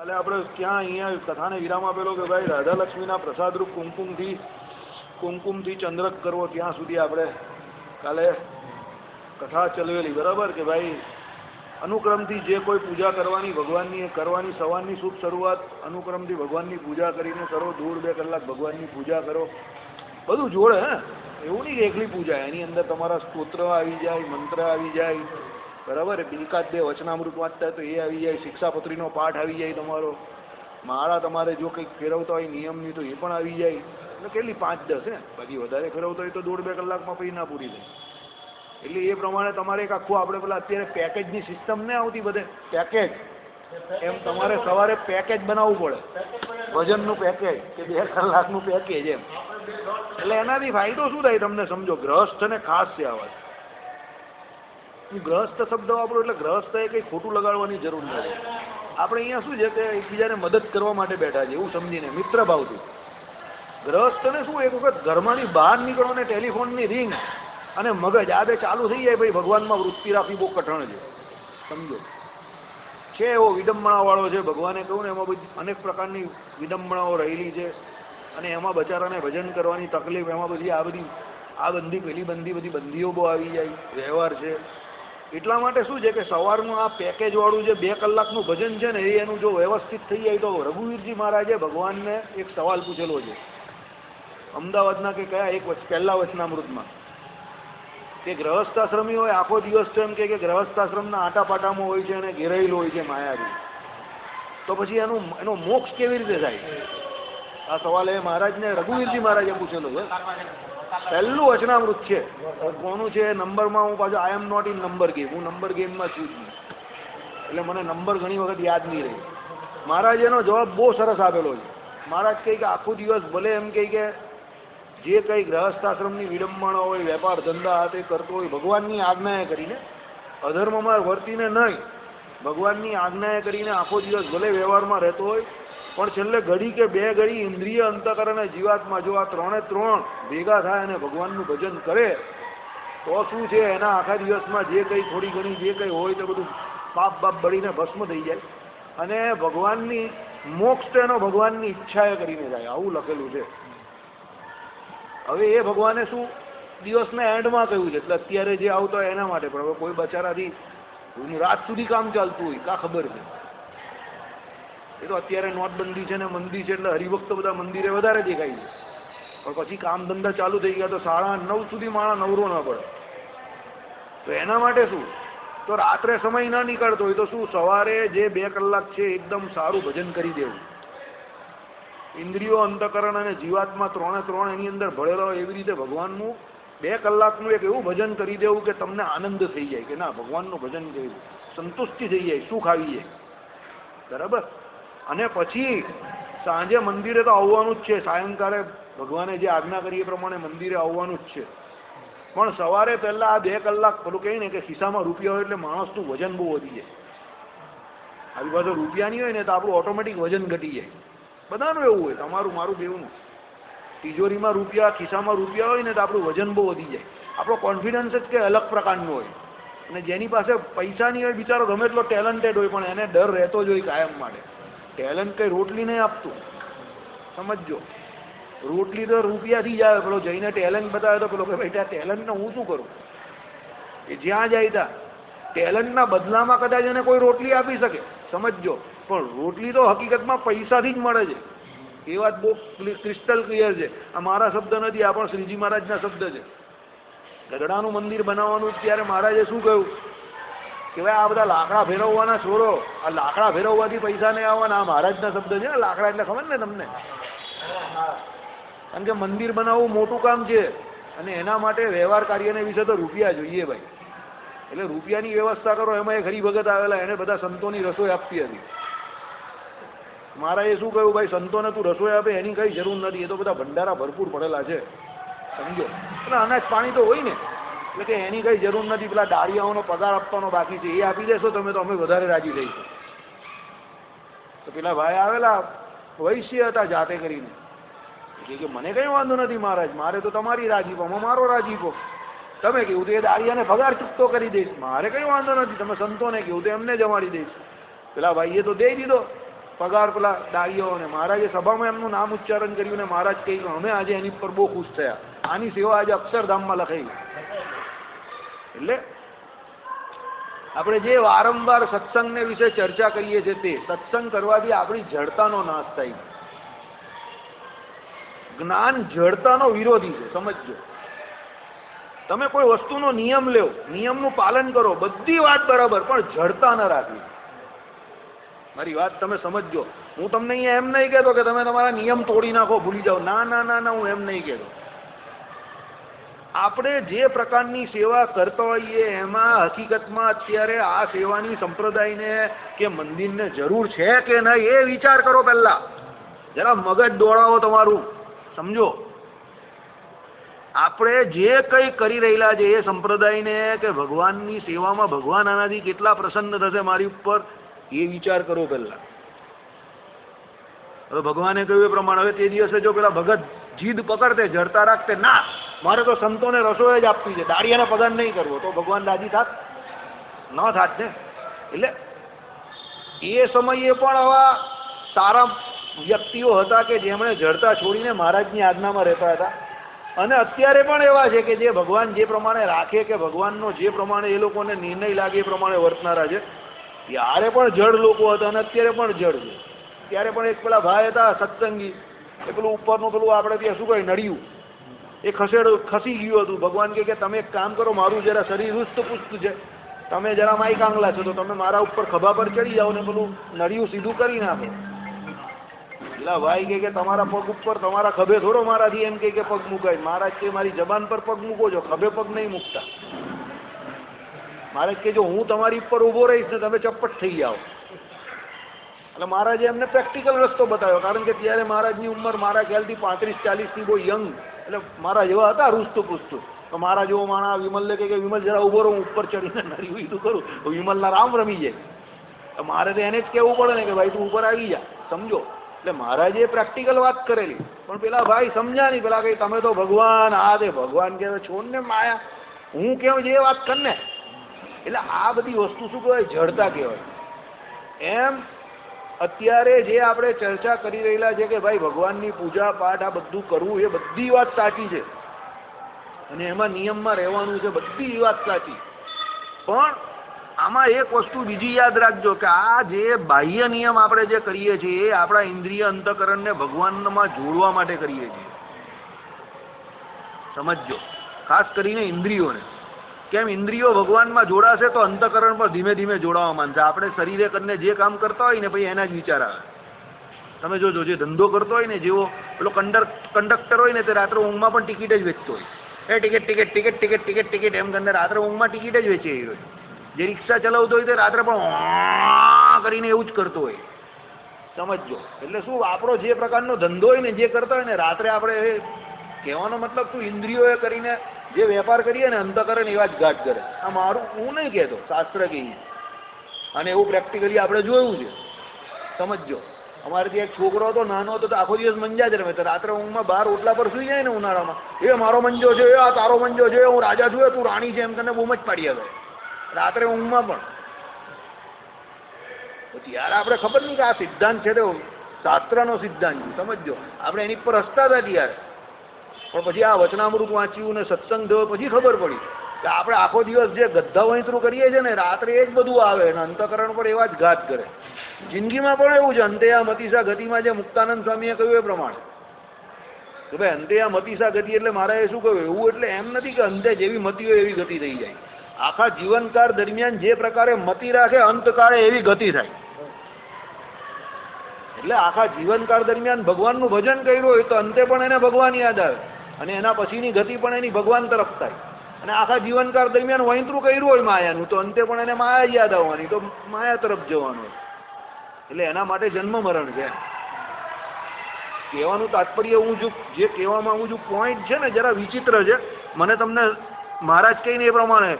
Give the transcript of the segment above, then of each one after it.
એટલે આપણે ક્યાં અહીંયા કથાને વિરામ આપેલો કે ભાઈ રાધા લક્ષ્મીના પ્રસાદરૂપ કુમકુમથી ચંદ્રક કરવો, ત્યાં સુધી આપણે કાલે કથા ચલવેલી, બરાબર કે ભાઈ અનુક્રમથી જે કોઈ પૂજા કરવાની ભગવાનની કરવાની, સવારની શુભ શરૂઆત અનુક્રમથી ભગવાનની પૂજા કરીને કરો, 1.5-2 કલાક ભગવાનની પૂજા કરો, બધું જોડે. એવું નહીં કે એકલી પૂજા, એની અંદર તમારા સ્તોત્ર આવી જાય, મંત્ર આવી જાય, બરાબર, એકાદ 2 વચનામૃત વાંચતા તો એ આવી જાય, શિક્ષાપત્રીનો પાઠ આવી જાય, તમારો માળા તમારે જો કંઈક ફેરવતા હોય નિયમની તો એ પણ આવી જાય. એટલે કેટલી 5-10 બાકી વધારે ફેરવતા હોય તો 1.5-2 કલાકમાં પછી ના પૂરી થાય. એટલે એ પ્રમાણે તમારે એક આખું આપણે પેલા અત્યારે પેકેજની સિસ્ટમ નહીં આવતી બધે પેકેજ, એમ તમારે સવારે પેકેજ બનાવવું પડે, ભજનનું પેકેજ કે 2 કલાકનું પેકેજ એમ. એટલે એનાથી ફાયદો શું થાય તમને સમજો. ગ્રહસ્થને ખાસ છે આ વાત. હું ગ્રહસ્થ શબ્દ વાપરું એટલે ગ્રહસ્થ એ કંઈ ખોટું લગાડવાની જરૂર નથી. આપણે અહીંયા શું છે કે એકબીજાને મદદ કરવા માટે બેઠા છે એવું સમજીને મિત્ર ભાવથી. ગ્રહસ્થને શું એક વખત ઘરમાંથી બહાર નીકળો ને ટેલિફોનની રિંગ અને મગજ આ 2 ચાલુ થઈ જાય, ભાઈ ભગવાનમાં વૃત્તિ રાખવી બહુ કઠણ છે સમજો. છે એવો વિડંબણાવાળો છે, ભગવાને કહ્યું ને એમાં બધી અનેક પ્રકારની વિડંબણાઓ રહેલી છે, અને એમાં બચારાને ભજન કરવાની તકલીફ, એમાં બધી આ બંધી પેલી બંધી બધી બંધીઓ બહુ આવી જાય, વ્યવહાર છે. એટલા માટે શું છે કે સવારનું આ પેકેજવાળું જે 2 કલાકનું ભજન છે ને એ એનું જો વ્યવસ્થિત થઈ જાય તો. રઘુવીરજી મહારાજે ભગવાનને એક સવાલ પૂછેલો છે અમદાવાદના કે કયા એક પહેલા વચનામૃતમાં, કે ગ્રહસ્થાશ્રમી હોય આખો દિવસ તો એમ કે ગ્રહસ્થાશ્રમના આટાપાટામાં હોય છે અને ઘેરાયેલો હોય છે માયાથી, તો પછી એનો મોક્ષ કેવી રીતે થાય? આ સવાલ એ મહારાજને રઘુવીરજી મહારાજે પૂછેલો છે. પહેલું વચનામૃત છે. કોનું છે નંબરમાં હું પાછું I am not in number game, હું નંબર ગેમમાં છું જ નહીં, એટલે મને નંબર ઘણી વખત યાદ નહીં રહે. મહારાજ એનો જવાબ બહુ સરસ આપેલો છે. મહારાજ કહે કે આખો દિવસ ભલે એમ કહે કે જે કંઈ ગ્રહસ્થાશ્રમની વિડંબણો હોય, વેપાર ધંધા હાથે કરતો હોય, ભગવાનની આજ્ઞાએ કરીને, અધર્મમાં વર્તીને નહીં, ભગવાનની આજ્ઞાએ કરીને આખો દિવસ ભલે વ્યવહારમાં રહેતો હોય, પણ છેલ્લે ઘડી કે 2 ઘડી ઇન્દ્રિય, અંતઃકરણ અને જીવાત્મા જો આ 3 ભેગા થાય અને ભગવાનનું ભજન કરે તો શું છે એના આખા દિવસમાં જે કંઈ થોડી ઘણી જે કંઈ હોય તો બધું પાપ બાપ બળીને ભસ્મ થઈ જાય, અને ભગવાનની મોક્ષ તો એનો ભગવાનની ઈચ્છાએ કરીને જાય, આવું લખેલું છે. હવે એ ભગવાને શું દિવસના એન્ડમાં કહ્યું છે, એટલે અત્યારે જે આવતો હોય એના માટે, પણ હવે કોઈ બચારાથી રાત સુધી કામ ચાલતું હોય કાં ખબર છે. એ તો અત્યારે નોટબંધી છે ને મંદી છે એટલે હરિભક્ત બધા મંદિરે વધારે દેખાય છે, પણ પછી કામ ધંધા ચાલુ થઈ ગયા તો 9:30 સુધી માણસ નવરો ન પડે. તો એના માટે શું, તો રાત્રે સમય ના નીકળતો હોય તો શું સવારે જે 2 કલાક છે એકદમ સારું ભજન કરી દેવું. ઇન્દ્રિયો, અંતઃકરણ અને જીવાત્મા 3 એની અંદર ભળેલા હોય એવી રીતે ભગવાનનું 2 કલાકનું એક એવું ભજન કરી દેવું કે તમને આનંદ થઈ જાય કે ના ભગવાનનું ભજન કર્યું, સંતુષ્ટિ થઈ જાય, સુખ આવી જાય, બરાબર. અને પછી સાંજે મંદિરે તો આવવાનું જ છે, સાયંકાળે ભગવાને જે આજ્ઞા કરી એ પ્રમાણે મંદિરે આવવાનું જ છે, પણ સવારે પહેલા આ 2 કલાક પેલું કહે ને કે ખિસ્સામાં રૂપિયા હોય એટલે માણસનું વજન બહુ વધી જાય. આવી બાજુ રૂપિયા નહીં હોય ને તો આપણું ઓટોમેટિક વજન ઘટી જાય. બધાનું એવું હોય, તમારું મારું બેવનું. તિજોરીમાં રૂપિયા, ખિસ્સામાં રૂપિયા હોય ને તો આપણું વજન બહુ વધી જાય. આપણો કોન્ફિડન્સ જ કંઈ અલગ પ્રકારનો હોય. અને જેની પાસે પૈસા નહીં હોય બિચારો ગમે એટલો ટેલેન્ટેડ હોય પણ એને ડર રહેતો જ હોય કાયમ માટે. ટેલેન્ટ કંઈ રોટલી નહીં આપતું, સમજજો. રોટલી તો રૂપિયાથી જ આવે. પેલો જઈને ટેલેન્ટ બતાવે તો પેલો કે ભાઈ ત્યાં ટેલેન્ટને હું શું કરું? એ જ્યાં જાય ત્યાં ટેલેન્ટના બદલામાં કદાચ એને કોઈ રોટલી આપી શકે, સમજજો. પણ રોટલી તો હકીકતમાં પૈસાથી જ મળે છે. એ વાત બહુ ક્રિસ્ટલ ક્લિયર છે. આ મારા શબ્દ નથી, આ પણ શ્રીજી મહારાજના શબ્દ છે. ગઢડાનું મંદિર બનાવવાનું ત્યારે મહારાજે શું કહ્યું કે ભાઈ આ બધા લાકડા ફેરવવાના છોડો, આ લાકડા ફેરવવાથી પૈસા નહીં આવવાના. આ મહારાજના શબ્દ છે ને, લાકડા એટલે ખબર ને તમને. કારણ કે મંદિર બનાવવું મોટું કામ છે અને એના માટે વ્યવહાર કાર્યને વિશે તો રૂપિયા જોઈએ ભાઈ. એટલે રૂપિયાની વ્યવસ્થા કરો. એમાં એક હરિભગત આવેલા, એને બધા સંતોની રસોઈ આપતી હતી. મહારાજે શું કહ્યું, ભાઈ સંતોને તું રસોઈ આપે એની કઈ જરૂર નથી, એ તો બધા ભંડારા ભરપૂર પડેલા છે, સમજો. એટલે અનાજ પાણી તો હોય ને, એટલે કે એની કઈ જરૂર નથી. પેલા દાળિયાઓનો પગાર આપવાનો બાકી છે, એ આપી દેશો તમે તો અમે વધારે રાજી રહીશું. તો પેલા ભાઈ આવેલા વૈશ્ય હતા જાતે કરીને, કે મને કઈ વાંધો નથી મહારાજ, મારે તો તમારી રાજીપોમાં મારો રાજીપો. તમે કેવું તો એ દાળિયાને પગાર ચૂકતો કરી દઈશ, મારે કઈ વાંધો નથી. તમે સંતોને કેવું તો એમને જમાડી દઈશ. પેલા ભાઈએ તો દઈ દીધો. પગાર પેલા દાડીઓને મહારાજે સભામાં એમનું નામ ઉચ્ચારણ કર્યું ને મહારાજ કહ્યું અમે આજે એની પર બહુ ખુશ થયા, આની સેવા આજે અક્ષરધામમાં લખાઈ. એટલે આપણે જે વારંવાર સત્સંગને વિશે ચર્ચા કરીએ છીએ તે સત્સંગ કરવાથી આપણી જડતાનો નાશ થાય. જ્ઞાન જડતાનો વિરોધી છે, સમજજો. તમે કોઈ વસ્તુનો નિયમ લ્યો, નિયમનું પાલન કરો, બધી વાત બરાબર, પણ જડતા ન રાખવી. મારી વાત તમે સમજજો. હું તમને અહીંયા એમ નહીં કહેતો કે તમે તમારા નિયમ તોડી નાખો, ભૂલી જાઓ. ના ના ના ના, હું એમ નહીં કહેતો. આપણે જે પ્રકારની સેવા કરતા હોઈએ એમાં હકીકતમાં અત્યારે આ સેવાની સંપ્રદાયને કે મંદિરને જરૂર છે કે નહીં એ વિચાર કરો. પહેલા જરા મગજ દોડાવો તમારું, સમજો. આપણે જે કંઈ કરી રહેલા છે એ સંપ્રદાયને કે ભગવાનની સેવામાં ભગવાન આનાથી કેટલા પ્રસન્ન થશે મારી ઉપર એ વિચાર કરો પહેલા. હવે ભગવાને કહ્યું એ પ્રમાણે હવે તે દિવસે જો પેલા ભગત જીદ પકડતે, જડતા રાખતે, ના મારે તો સંતોને રસોઈ જ આપવી છે, દાડિયાને પગાર નહીં કરવો, તો ભગવાન રાજી થાત? ન થાત ને. એટલે એ સમયે પણ આવા સારા વ્યક્તિઓ હતા કે જેમણે જડતા છોડીને મહારાજની આજ્ઞામાં રહેતા હતા, અને અત્યારે પણ એવા છે કે જે ભગવાન જે પ્રમાણે રાખે કે ભગવાનનો જે પ્રમાણે એ લોકોને નિર્ણય લાગે એ પ્રમાણે વર્તનારા છે. ત્યારે પણ જડ લોકો હતા અને અત્યારે પણ જડ છે. ત્યારે પણ એક પેલા ભાઈ હતા સત્સંગી, એ પેલું ઉપરનું પેલું આપણે ત્યાં શું કહે નડિયું, એ ખસી ગયું હતું. ભગવાન કે તમે એક કામ કરો, મારું જરા શરીર રૂસ્ત પુસ્ત છે, તમે જરા માઈ કાંગલા છો, તો તમે મારા ઉપર ખભા પર ચડી જાઓ ને પેલું નડિયું સીધું કરી નાખો. પેલા ભાઈ કે તમારા પગ ઉપર તમારા ખભે થોડો મારાથી એમ કે પગ મુકાય. મહારાજ કે મારી જબાન પર પગ મૂકો છો, ખભે પગ નહીં મૂકતા. મહારાજ કે જો હું તમારી ઉપર ઊભો રહીશ ને તમે ચપ્પટ થઈ જાઓ. એટલે મહારાજે એમને પ્રેક્ટિકલ રસ્તો બતાવ્યો, કારણ કે ત્યારે મહારાજની ઉંમર મારા ખ્યાલથી 35-40 બહુ યંગ, એટલે મારા જેવા હતા રૂસ્તું પૂછતું. તો મારા જેવો માણા વિમલને કે વિમલ જરા ઊભો રહો, હું ઉપર ચડીને નરી ઈદું કરું, તો વિમલના રામ રમી જાય. તો મારે તો એને જ કહેવું પડે ને કે ભાઈ તું ઉપર આવી જા, સમજો. એટલે મહારાજે પ્રેક્ટિકલ વાત કરેલી, પણ પેલા ભાઈ સમજ્યા નહીં. પેલા કઈ તમે તો ભગવાન આ દે, ભગવાન કહેવાય છોડ ને માયા, હું કેવું જે વાત કર ને. એટલે આ બધી વસ્તુ શું કહેવાય? જડતા કહેવાય. એમ અત્યારે જે આપણે ચર્ચા કરી રહેલા છે કે ભાઈ ભગવાનની પૂજા પાઠ આ બધું કરવું, એ બધી વાત સાચી છે અને એમાં નિયમમાં રહેવાનું છે, બધી વાત સાચી. પણ આમાં એક વસ્તુ બીજી યાદ રાખજો કે આ જે બાહ્ય નિયમ આપણે જે કરીએ છીએ એ આપણા ઇન્દ્રિય અંતઃકરણને ભગવાનમાં જોડવા માટે કરીએ છીએ, સમજજો. ખાસ કરીને ઇન્દ્રિયોને. કેમ? ઇન્દ્રિયો ભગવાનમાં જોડાશે તો અંતઃકરણ પર ધીમે ધીમે જોડાવા માંડશે. આપણે શરીરે કરીને જે કામ કરતા હોય ને પછી એના જ વિચાર આવે. તમે જોજો, જે ધંધો કરતો હોય ને, જેવો પેલો કંડક્ટર હોય ને તે રાત્રે ઊંઘમાં પણ ટિકિટ જ વેચતો હોય. એ ticket ticket ticket ticket ticket ticket એમ કરીને રાત્રે ઊંઘમાં ટિકિટ જ વેચે હોય. જે રિક્ષા ચલાવતો હોય તે રાત્રે પણ કરીને એવું જ કરતો હોય, સમજજો. એટલે શું, આપણો જે પ્રકારનો ધંધો હોય ને, જે કરતા હોય ને, રાત્રે આપણે કહેવાનો મતલબ શું, ઇન્દ્રિયોએ કરીને જે વેપાર કરીએ ને અંતઃકરણ એવા જ ઘાટ કરે. આ મારું હું નહીં કહેતો, શાસ્ત્ર કહે, અને એવું પ્રેક્ટિકલી આપણે જોયું છે, સમજજો. અમારે ત્યાં એક છોકરો હતો, નાનો હતો, તો આખો દિવસ મંજા જ રમે. તો રાત્રે ઊંઘમાં બહાર ઓટલા પર સુઈ જાય ને ઉનાળામાં, એ મારો મંજો છે, એ આ તારો મંજો છે, હું રાજા છું, તું રાણી છે, એમ કરીને બૂમ જ પાડી આવે રાત્રે ઊંઘમાં પણ. ત્યારે આપણે ખબર નહીં કે આ સિદ્ધાંત છે તો શાસ્ત્રનો સિદ્ધાંત છે, સમજજો. આપણે એની પર હસતા હતા ત્યારે, પણ પછી આ વચનામૃત વાંચ્યું ને સત્સંગ થયો પછી ખબર પડી કે આપણે આખો દિવસ જે ગધા વહીતરું કરીએ છીએ ને, રાત્રે એ જ બધું આવે ને અંતઃકરણ પર એવા જ ઘાત કરે. જિંદગીમાં પણ એવું છે. અંતેયા મતીસા ગતિમાં જે મુક્તાનંદ સ્વામીએ કહ્યું એ પ્રમાણે કે ભાઈ અંતેયા મતીસા ગતિ એટલે મારા એ શું કહ્યું એવું, એટલે એમ નથી કે અંતે જેવી મતી હોય એવી ગતિ થઈ જાય. આખા જીવનકાળ દરમિયાન જે પ્રકારે મતી રાખે અંતકાળે એવી ગતિ થાય. એટલે આખા જીવનકાળ દરમિયાન ભગવાનનું ભજન કર્યું હોય તો અંતે પણ એને ભગવાન યાદ આવે, અને એના પછીની ગતિ પણ એની ભગવાન તરફ થાય. અને આખા જીવનકાળ દરમિયાન વૈતરું કર્યું હોય માયાનું તો અંતે પણ એને માયા યાદ આવવાની, તો માયા તરફ જવાનું. એટલે એના માટે જન્મ મરણ છે. કહેવાનું તાત્પર્ય હું જે કહેવા માંગુ છું, પોઈન્ટ છે ને જરા વિચિત્ર છે. મને તમને મહારાજ કહીને એ પ્રમાણે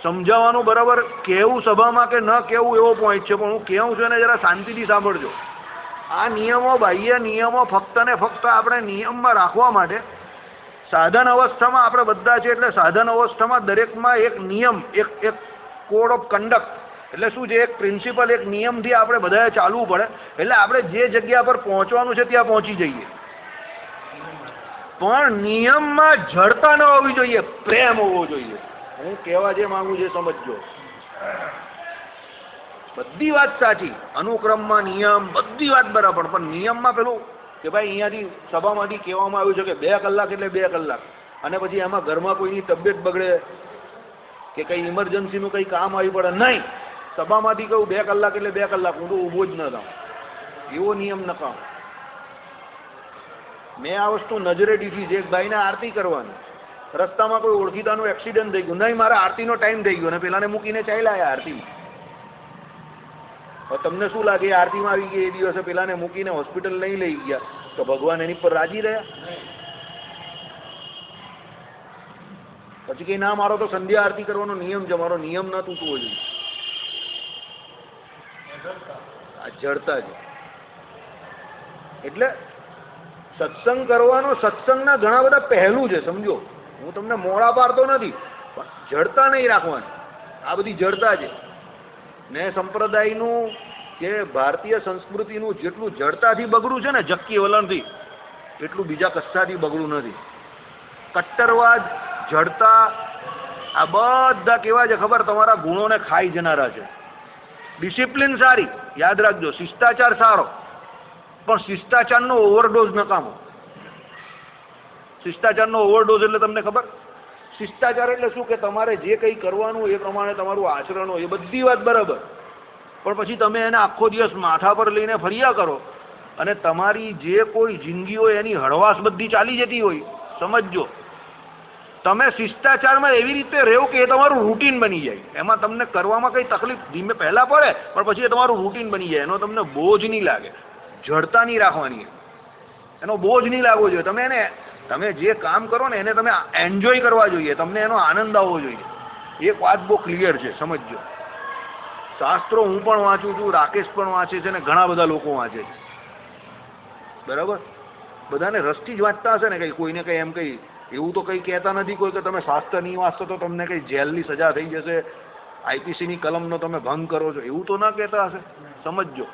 સમજાવવાનું બરાબર કહેવું સભામાં કે ન કહેવું એવો પોઈન્ટ છે, પણ હું કહું છું એને જરા શાંતિથી સાંભળજો. આ નિયમો, બાહ્ય નિયમો ફક્ત ને ફક્ત આપણે નિયમમાં રાખવા માટે, સાધન અવસ્થામાં આપણે બધા છે એટલે સાધન અવસ્થામાં દરેકમાં એક નિયમ, એક કોડ ઓફ કન્ડક્ટ એટલે શું છે, એક પ્રિન્સિપલ, એક નિયમથી આપણે બધાએ ચાલવું પડે. એટલે આપણે જે જગ્યા પર પહોંચવાનું છે ત્યાં પહોંચી જઈએ, પણ નિયમમાં જડતા ન હોવી જોઈએ, પ્રેમ હોવો જોઈએ. હું કહેવા જે માંગુ છે સમજજો. બધી વાત સાચી, અનુક્રમમાં નિયમ, બધી વાત બરાબર, પણ નિયમમાં પેલું કે ભાઈ અહીંયાથી સભામાંથી કહેવામાં આવ્યું છે કે 2 કલાક એટલે 2 કલાક, અને પછી એમાં ઘરમાં કોઈની તબિયત બગડે કે કંઈ ઇમરજન્સીનું કંઈ કામ આવી પડે, નહીં, સભામાંથી કહું 2 કલાક એટલે 2 કલાક, હું તો ઊભો જ ન થાઉં. એવો નિયમ નકામ. મેં આ વસ્તુ નજરે દીધી છે. એક ભાઈને આરતી કરવાની, રસ્તામાં કોઈ ઓળખીતાનું એક્સિડન્ટ થઈ ગયું, નહીં મારા આરતીનો ટાઈમ થઈ ગયો, અને પેલાને મૂકીને ચાલ્યા આવ્યા આરતીમાં. હવે તમને શું લાગે, આરતીમાં આવી ગઈ એ દિવસે પેલાને મૂકીને હોસ્પિટલ નહીં લઈ ગયા, તો ભગવાન એની પર રાજી રહ્યા? પછી કઈ ના, મારો તો સંધ્યા આરતી કરવાનો નિયમ છે, મારો નિયમ ના તૂટવો જોઈએ. આ જડતા છે. એટલે સત્સંગ કરવાનો, સત્સંગના ઘણા બધા પહેલું છે, સમજો. હું તમને મોડા પાડતો નથી, પણ જડતા નહીં રાખવાની. આ બધી જડતા છે. ને સંપ્રદાયનું કે ભારતીય સંસ્કૃતિનું જેટલું જડતાથી બગડું છે ને, જક્કી વલણથી, એટલું બીજા કશાથી બગડું નથી. કટ્ટરવાદ, જડતા, આ બધા કેવા છે ખબર? તમારા ગુણોને ખાઈ જનારા છે. ડિસિપ્લિન સારી, યાદ રાખજો, શિષ્ટાચાર સારો, પણ શિષ્ટાચારનો ઓવરડોઝ નકામો. શિષ્ટાચારનો ઓવરડોઝ એટલે તમને ખબર? શિષ્ટાચાર એટલે શું કે તમારે જે કંઈ કરવાનું એ પ્રમાણે તમારું આચરણ હોય, એ બધી વાત બરાબર, પણ પછી તમે એને આખો દિવસ માથા પર લઈને ફર્યા કરો, અને તમારી જે કોઈ જિંદગી હોય એની હળવાશ બધી ચાલી જતી હોય. સમજજો, તમે શિષ્ટાચારમાં એવી રીતે રહેવો કે એ તમારું રૂટીન બની જાય. એમાં તમને કરવામાં કંઈ તકલીફ ધીમે પહેલાં પડે, પણ પછી એ તમારું રૂટીન બની જાય. એનો તમને બોજ નહીં લાગે. જડતા નહીં રાખવાની, એનો બોજ નહીં લાગવો જોઈએ. તમે જે કામ કરો ને એને તમે એન્જોય કરવા જોઈએ, તમને એનો આનંદ આવવો જોઈએ. એક વાત બહુ ક્લિયર છે, સમજજો. શાસ્ત્રો હું પણ વાંચું છું, રાકેશ પણ વાંચે છે, ને ઘણા બધા લોકો વાંચે છે, બરાબર? બધાને રસથી જ વાંચતા હશે ને. કંઈ કોઈને કંઈ એમ કંઈ એવું તો કંઈ કહેતા નથી કોઈ કે તમે શાસ્ત્ર નહીં વાંચશો તો તમને કંઈ જેલની સજા થઈ જશે, આઈપીસીની કલમનો તમે ભંગ કરો છો, એવું તો ના કહેતા હશે. સમજજો.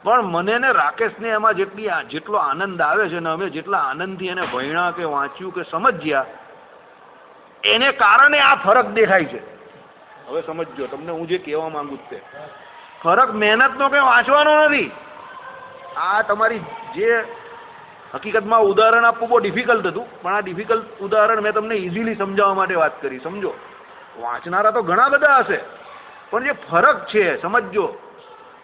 પણ મને ને રાકેશને એમાં જેટલો આનંદ આવે છે ને, અમે જેટલા આનંદથી એને ભણ્યા કે વાંચ્યું કે સમજ્યા, એને કારણે આ ફરક દેખાય છે. હવે સમજજો, તમને હું જે કહેવા માંગુ છું તે ફરક મહેનતનો કંઈ વાંચવાનો નથી. આ તમારી જે હકીકતમાં ઉદાહરણ આપવું બહુ ડિફિકલ્ટ હતું, પણ આ ડિફિકલ્ટ ઉદાહરણ મેં તમને ઇઝીલી સમજાવવા માટે વાત કરી. સમજો, વાંચનારા તો ઘણા બધા હશે, પણ જે ફરક છે સમજજો,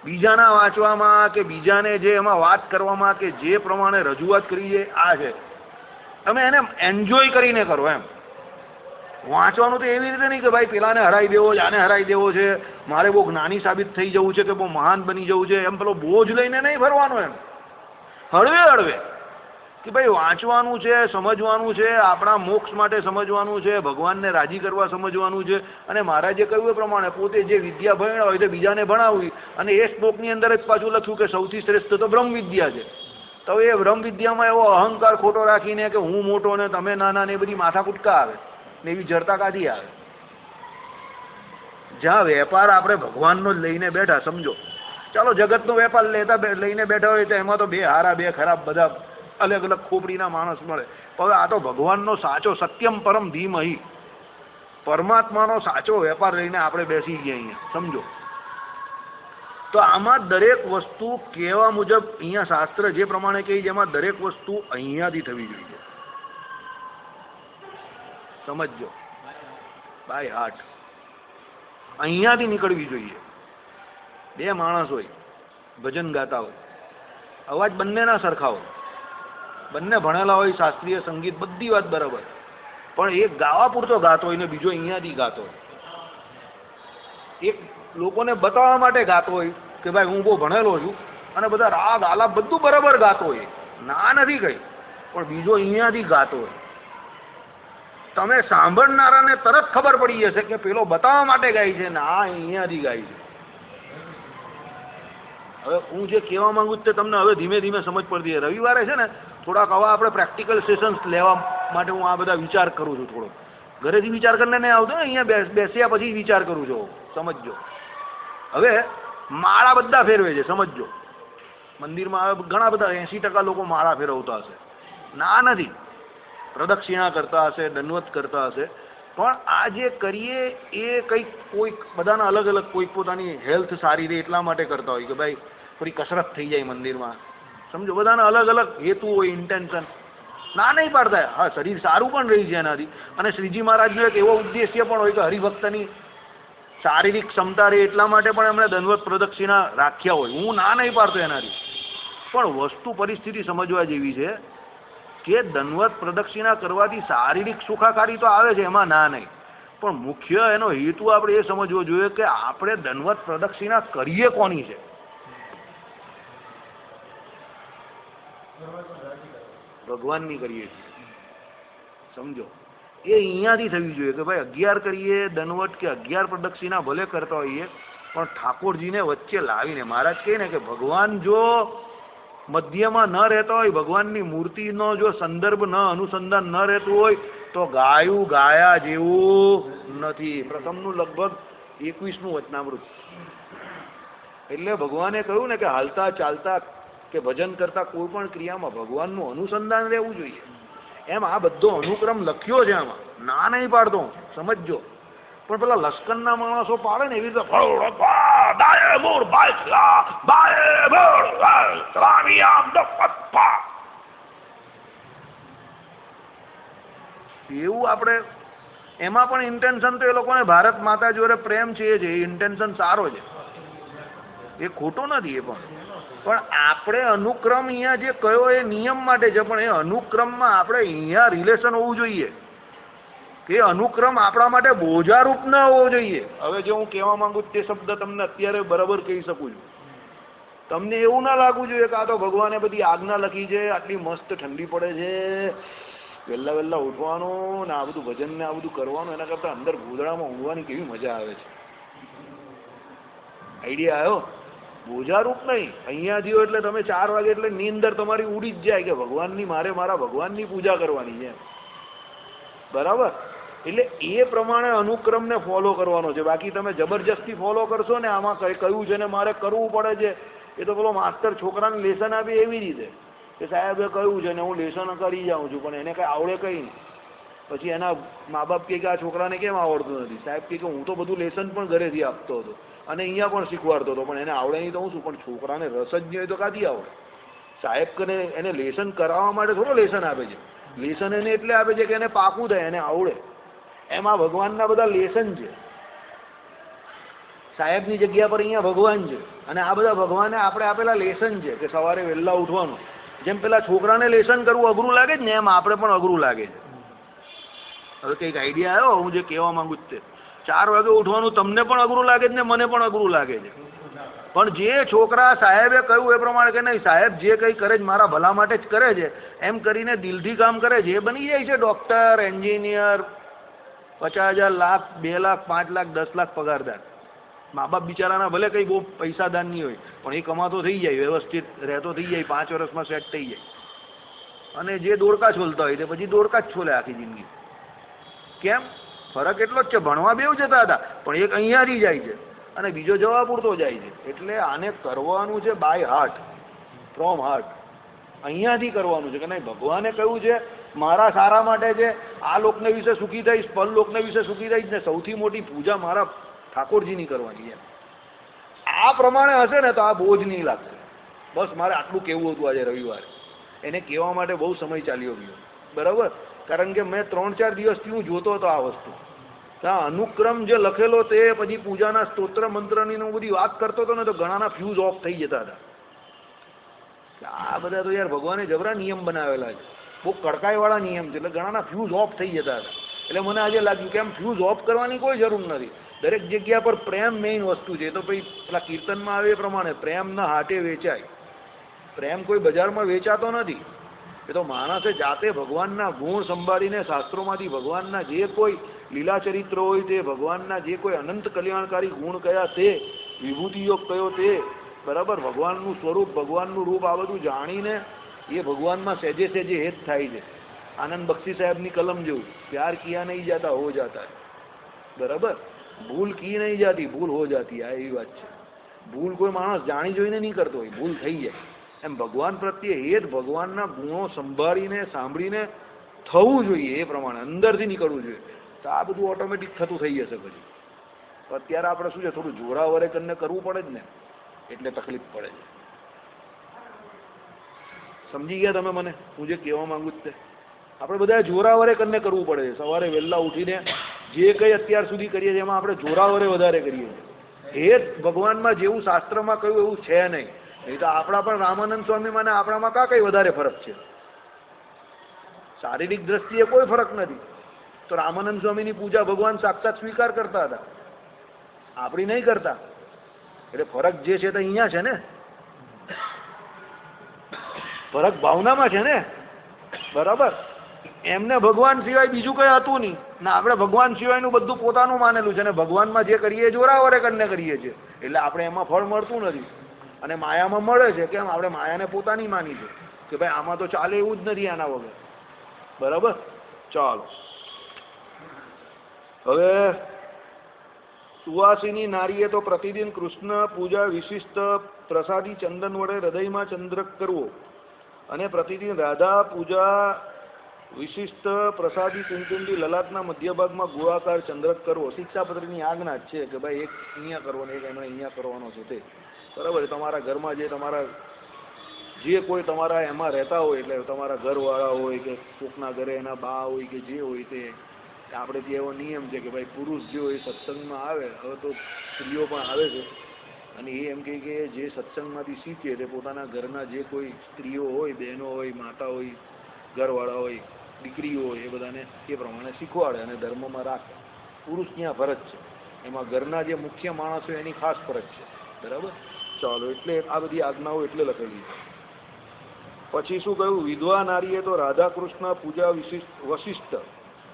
બીજાના વાંચવામાં કે બીજાને જે એમાં વાત કરવામાં કે જે પ્રમાણે રજૂઆત કરી છે, આ છે. તમે એને એન્જોય કરીને કરો. એમ વાંચવાનું તો એવી રીતે નહીં કે ભાઈ પેલાને હરાઈ દેવો છે, આને હરાઈ દેવો છે, મારે બહુ જ્ઞાની સાબિત થઈ જવું છે કે બહુ મહાન બની જવું છે, એમ પેલો બોજ લઈને નહીં ફરવાનો. એમ હળવે હળવે કે ભાઈ વાંચવાનું છે, સમજવાનું છે, આપણા મોક્ષ માટે સમજવાનું છે, ભગવાનને રાજી કરવા સમજવાનું છે, અને મહારાજે કહ્યું એ પ્રમાણે પોતે જે વિદ્યા ભણ્યા હોય તે બીજાને ભણાવવી. અને એ શ્લોકની અંદર જ પાછું લખ્યું કે સૌથી શ્રેષ્ઠ તો બ્રહ્મ વિદ્યા છે. તો એ બ્રહ્મ વિદ્યામાં એવો અહંકાર ખોટો રાખીને કે હું મોટો ને તમે નાના ને એ બધી માથા કૂટકા આવે ને એવી જડતા કાઢી આવે. જ્યાં વેપાર આપણે ભગવાનનો જ લઈને બેઠા, સમજો, ચાલો જગતનો વેપાર લઈને બેઠા હોય તો એમાં તો બે હારા બે ખરાબ બધા અલગ અલગ ખોપડીના માણસ મળે. હવે આ તો ભગવાનનો સાચો સત્યમ પરમ ધીમહિ, પરમાત્માનો સાચો વેપાર લઈને આપણે બેસી ગયા અહીંયા. સમજો, તો આમાં દરેક વસ્તુ કહેવા મુજબ અહીંયા શાસ્ત્ર જે પ્રમાણે કહે છે એમાં દરેક વસ્તુ અહીંયાથી થવી જોઈએ. સમજો, બાય હાર્ટ અહીંયાથી નીકળવી જોઈએ. બે માણસ હોય, ભજન ગાતા હોય, અવાજ બંનેના સરખા હોય, બંને ભણેલા હોય, શાસ્ત્રીય સંગીત બધી વાત બરાબર, પણ એક ગાવા પૂરતો ગાતો હોય ને બીજો અહીંયાથી ગાતો હોય. એક લોકોને બતાવવા માટે ગાતો હોય કે ભાઈ હું બહુ ભણેલો છું, અને બધા રાગ આલાપ બધું બરાબર ગાતો હોય, ના નથી કઈ, પણ બીજો અહીંયાથી ગાતો હોય. તમે સાંભળનારાને તરત ખબર પડી જશે કે પેલો બતાવવા માટે ગાય છે ને આ અહીંયાથી ગાય છે. હવે હું જે કહેવા માંગુ છું તે તમને હવે ધીમે ધીમે સમજ પડતી છે. રવિવારે છે ને થોડાક હવે આપણે પ્રેક્ટિકલ સેશન્સ લેવા માટે હું આ બધા વિચાર કરું છું. થોડો ઘરેથી વિચાર કરીને નહીં આવતો, અહીંયા બેસ્યા પછી વિચાર કરું છું. સમજો. હવે માળા બધા ફેરવે છે, સમજો. મંદિરમાં ઘણા બધા 80% લોકો માળા ફેરવતા હશે, ના નથી, પ્રદક્ષિણા કરતા હશે, દંડવત કરતા હશે, પણ આ જે કરીએ એ કંઈક કોઈક બધાના અલગ અલગ, કોઈક પોતાની હેલ્થ સારી રહે એટલા માટે કરતા હોય કે ભાઈ થોડી કસરત થઈ જાય મંદિરમાં, સમજો. બધાના અલગ અલગ હેતુ હોય, ઇન્ટેન્શન. ના નહીં પાડતા, હા શરીર સારું પણ રહી છે એનાથી. અને શ્રીજી મહારાજનો એક એવો ઉદ્દેશ્ય પણ હોય કે હરિભક્તની શારીરિક ક્ષમતા રહે એટલા માટે પણ એમણે દંડવત પ્રદક્ષિણા રાખ્યા હોય. હું ના નહીં પાડતો એનાથી, પણ વસ્તુ પરિસ્થિતિ સમજવા જેવી છે કે દંડવત પ્રદક્ષિણા કરવાથી શારીરિક સુખાકારી તો આવે છે, એમાં ના નહીં, પણ મુખ્ય એનો હેતુ આપણે એ સમજવો જોઈએ કે આપણે દંડવત પ્રદક્ષિણા કરીએ કોની છે. ભગવાનની કરીએ છીએ, સમજો. એ અહીંયાથી થવી જોઈએ કે ભાઈ 11 કરીએ દંડવત કે 11 પ્રદક્ષિણા ભલે કરતા હોઈએ, પણ ઠાકોરજીને વચ્ચે લાવીને. મહારાજ કહે ને કે ભગવાન જો મધ્યમાં ન રહેતા હોય, ભગવાનની મૂર્તિનો જો સંદર્ભ ન અનુસંધાન ન રહેતું હોય તો ગાયું ગાયા જેવું નથી. પ્રથમનું લગભગ 21મું વચનામૃત. એટલે ભગવાને કહ્યું ને કે હાલતા ચાલતા કે ભજન કરતા કોઈ પણ ક્રિયામાં ભગવાનનું અનુસંધાન રહેવું જોઈએ. એમ આ બધો અનુક્રમ લખ્યો છે આમાં, ના નહીં પાડતો, સમજો. પણ પેલા લશ્કરના માણસો પાડે ને એવી રીતે એવું આપણે એમાં પણ ઇન્ટેન્શન તો એ લોકોને ભારત માતા જોડે પ્રેમ છે, એ ઇન્ટેન્શન સારો છે, એ ખોટો નથી. એ પણ આપણે અનુક્રમ અહીંયા જે કયો એ નિયમ માટે છે, પણ એ અનુક્રમમાં આપણે અહીંયા રિલેશન હોવું જોઈએ કે અનુક્રમ આપણા માટે બોજારૂપ ન હોવો જોઈએ. હવે જો હું કહેવા માંગુ તે શબ્દ તમને અત્યારે બરાબર કહી શકું છું, તમને એવું ના લાગવું જોઈએ કે આ તો ભગવાને બધી આજ્ઞા લખી છે, આટલી મસ્ત ઠંડી પડે છે, વહેલા વહેલા ઉઠવાનું ને આ બધું ભજન ને આ બધું કરવાનું, એના કરતાં અંદર ગોદડામાં ઊંઘવાની કેવી મજા આવે છે. આઈડિયા આવ્યો? બોજારૂપ નહીં. અહીંયા થયો એટલે તમે 4 વાગે એટલે નીંદર તમારી ઉડી જ જાય કે ભગવાનની મારે મારા ભગવાનની પૂજા કરવાની છે, બરાબર? એટલે એ પ્રમાણે અનુક્રમને ફોલો કરવાનો છે. બાકી તમે જબરજસ્તી ફોલો કરશો ને આમાં કયું છે ને મારે કરવું પડે છે, એ તો પેલો માસ્ટર છોકરાને લેસન આપે એવી રીતે કે સાહેબે કહ્યું છે ને હું લેસન કરી જાઉં છું, પણ એને કંઈ આવડે કંઈ નહીં. પછી એના મા બાપ કહે કે આ છોકરાને કેમ આવડતું નથી? સાહેબ કહે કે હું તો બધું લેસન પણ ઘરેથી આપતો હતો અને અહીંયા પણ શીખવાડતો હતો, પણ એને આવડે નહીં તો હું શું? પણ છોકરાને રસ જ નહીં હોય તો કાંથી આવડે? સાહેબ કરે એને લેસન કરાવવા માટે થોડો લેસન આપે છે. લેસન એને એટલે આપે છે કે એને પાકું થાય, એને આવડે. એમાં ભગવાનના બધા લેસન છે. સાહેબની જગ્યા પર અહીંયા ભગવાન છે, અને આ બધા ભગવાને આપણે આપેલા લેસન છે કે સવારે વહેલા ઉઠવાનું. જેમ પેલા છોકરાને લેસન કરવું અઘરું લાગે છે ને, એમ આપણે પણ અઘરું લાગે છે. હવે કંઈક આઈડિયા આવ્યો હું જે કહેવા માંગુ છું તે? 4 વાગે ઉઠવાનું તમને પણ અઘરું લાગે છે ને મને પણ અઘરું લાગે છે, પણ જે છોકરા સાહેબે કહ્યું એ પ્રમાણે કે નહીં સાહેબ જે કંઈ કરે છે મારા ભલા માટે જ કરે છે એમ કરીને દિલથી કામ કરે છે, એ બની જાય છે ડૉક્ટર, એન્જિનિયર, 50,000, લાખ, 2 લાખ, 5 લાખ, 10 લાખ પગારદાર. મા બાપ બિચારાના ભલે કંઈ બહુ પૈસાદાર નહીં હોય, પણ એ કમાતો થઈ જાય, વ્યવસ્થિત રહેતો થઈ જાય, 5 વર્ષમાં સેટ થઈ જાય. અને જે દોડકા છોલતા હોય તે પછી દોડકા જ છોલે આખી જિંદગી. કેમ? ફરક એટલો જ છે, ભણવા બેવ જતા હતા, પણ એક અહીંયાથી જાય છે અને બીજો જવા પૂરતો જાય છે. એટલે આને કરવાનું છે બાય હાર્ટ, ફ્રોમ હાર્ટ, અહીંયાથી કરવાનું છે કે નહીં ભગવાને કહ્યું છે મારા સારા માટે છે, આ લોકને વિશે સુખી થઈશ, પર લોકને વિશે સુખી થઈશ ને સૌથી મોટી પૂજા મારા ઠાકોરજીની કરવાની છે. આ પ્રમાણે હશે ને તો આ બોજ નહીં લાગશે. બસ મારે આટલું કહેવું હતું આજે રવિવારે. એને કહેવા માટે બહુ સમય ચાલ્યો ગયો, બરાબર? કારણ કે મેં 3-4 દિવસથી હું જોતો હતો આ વસ્તુ. આ અનુક્રમ જે લખેલો તે પછી પૂજાના સ્તોત્ર મંત્રની હું બધી વાત કરતો હતો ને તો ઘણાના ફ્યુઝ ઓફ થઈ જતા હતા. આ બધા તો યાર ભગવાને જબરા નિયમ બનાવેલા છે, બહુ કડકાઈવાળા નિયમ છે, એટલે ઘણાના ફ્યુઝ ઓફ થઈ જતા હતા. એટલે મને આજે લાગ્યું કે એમ ફ્યુઝ ઓફ કરવાની કોઈ જરૂર નથી. દરેક જગ્યા પર પ્રેમ મેઇન વસ્તુ છે. તો ભાઈ પેલા કીર્તનમાં આવે એ પ્રમાણે પ્રેમના હાટે વેચાય. પ્રેમ કોઈ બજારમાં વેચાતો નથી. એ તો માણસે જાતે ભગવાનના ગુણ સંભાળીને શાસ્ત્રોમાંથી ભગવાનના જે કોઈ લીલા ચરિત્ર હોય તે, ભગવાનના જે કોઈ અનંત કલ્યાણકારી ગુણ કયા તે, વિભૂતિયોગ કયો તે, બરાબર, ભગવાનનું સ્વરૂપ, ભગવાનનું રૂપ, આ બધું જાણીને એ ભગવાનમાં સહેજે સહેજે હેત થાય છે. આનંદ બક્ષી સાહેબની કલમ જેવું, પ્યાર કિયા નહીં જાતા હો જાતા, બરાબર? ભૂલ કી નહીં જાતી, ભૂલ હો જાતી, આ એવી વાત છે. ભૂલ કોઈ માણસ જાણી જોઈને નહીં કરતો હોય, ભૂલ થઈ જાય. એમ ભગવાન પ્રત્યે હેત ભગવાનના ગુણો સંભાળીને સાંભળીને થવું જોઈએ, એ પ્રમાણે અંદરથી નીકળવું જોઈએ, તો આ બધું ઓટોમેટિક થતું થઈ જશે પછી. અત્યારે આપણે શું છે, થોડું જોરાવરે કરીને કરવું પડે જ ને, એટલે તકલીફ પડે છે. સમજી ગયા તમે મને, હું જે કહેવા માંગુ છું તે? આપણે બધા જોરાવરે કરીને કરવું પડે છે. સવારે વહેલા ઉઠીને જે કંઈ અત્યાર સુધી કરીએ છીએ એમાં આપણે જોરાવરે વધારે કરીએ છીએ. હેત ભગવાનમાં જેવું શાસ્ત્રમાં કહ્યું એવું છે નહીં. નહીં તો આપણા પણ રામાનંદ સ્વામીમાં ને આપણામાં કાં કંઈ વધારે ફરક છે? શારીરિક દ્રષ્ટિએ કોઈ ફરક નથી. તો રામાનંદ સ્વામીની પૂજા ભગવાન સાક્ષાત સ્વીકાર કરતા હતા, આપણી નહીં કરતા. એટલે ફરક જે છે તો અહીંયા છે ને, ફરક ભાવનામાં છે ને. બરાબર? એમને ભગવાન સિવાય બીજું કંઈ હતું નહીં ને આપણે ભગવાન સિવાયનું બધું પોતાનું માનેલું છે ને ભગવાનમાં જે કરીએ જોરાવરે કરીને કરીએ છીએ, એટલે આપણે એમાં ફળ મળતું નથી. અને માયામાં મળે છે. કેમ? આપણે માયાને પોતાની માની છે કે ભાઈ આમાં તો ચાલે એવું જ નથી આના વગર. બરાબર? ચાલો હવે સુવાસિની નારીએ તો પ્રતિદિન કૃષ્ણ પૂજા વિશિષ્ટ પ્રસાદી ચંદન વડે હૃદયમાં ચંદ્રક કરવો અને પ્રતિદિન રાધા પૂજા વિશિષ્ટ પ્રસાદી કુમકુમથી લલાટના મધ્ય ભાગમાં ગોળાકાર ચંદ્રક કરવો. શિક્ષાપત્રીની આજ્ઞા જ છે કે ભાઈ એક અહીંયા કરવાનો, એક એમણે અહીંયા કરવાનો છે તે. બરાબર? તમારા ઘરમાં જે તમારા જે કોઈ તમારા એમાં રહેતા હોય, એટલે તમારા ઘરવાળા હોય કે કોકના ઘરે એના બા હોય કે જે હોય તે, આપણે ત્યાં એવો નિયમ છે કે ભાઈ પુરુષ જે હોય સત્સંગમાં આવે. હવે તો સ્ત્રીઓ પણ આવે છે અને એ એમ કહે કે જે સત્સંગમાંથી શીખે તે પોતાના ઘરના જે કોઈ સ્ત્રીઓ હોય, બહેનો હોય, માતા હોય, ઘરવાળા હોય, દીકરીઓ હોય, એ બધાને એ પ્રમાણે શીખવાડે અને ધર્મમાં રાખે. પુરુષ ત્યાં ફરજ છે, એમાં ઘરના જે મુખ્ય માણસ હોય એની ખાસ ફરજ છે. બરાબર? ચાલો, એટલે આ બધી આજ્ઞાઓ એટલે લખેલી છે. પછી શું કહ્યું? વિધવા નારીએ તો રાધા કૃષ્ણ પૂજા વશિષ્ઠ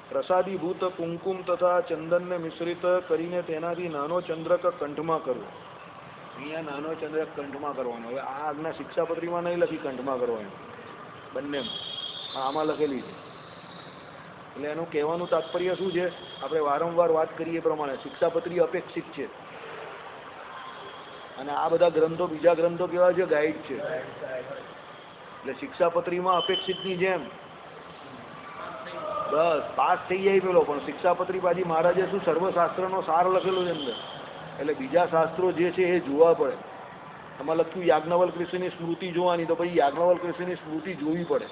પ્રસાદીભૂત કુમકુમ તથા ચંદનને મિશ્રિત કરીને તેનાથી નાનો ચંદ્રક કંઠમાં કરવો. અહીંયા નાનો ચંદ્રક કંઠમાં કરવાનો. હવે આ આજ્ઞા શિક્ષાપત્રીમાં નહીં લખી કંઠમાં કરવાની, બંને આમાં લખેલી છે. એટલે એનું કહેવાનું તાત્પર્ય શું છે? આપણે વારંવાર વાત કરીએ એ પ્રમાણે શિક્ષાપત્રી અપેક્ષિત છે અને આ બધા ગ્રંથો, બીજા ગ્રંથો કેવા છે? ગાઈડ છે. એટલે શિક્ષાપત્રીમાં અપેક્ષિતની જેમ બસ પાસ થઈ જાય પેલો, પણ શિક્ષાપત્રી પાછી મહારાજે શું સર્વશાસ્ત્રનો સાર લખેલો છે અંદર. એટલે બીજા શાસ્ત્રો જે છે એ જોવા પડે. એમાં લખ્યું યાજ્ઞવલ્ક ઋષિની સ્મૃતિ જોવાની, તો પછી યાજ્ઞવલ્ક ઋષિની સ્મૃતિ જોવી પડે.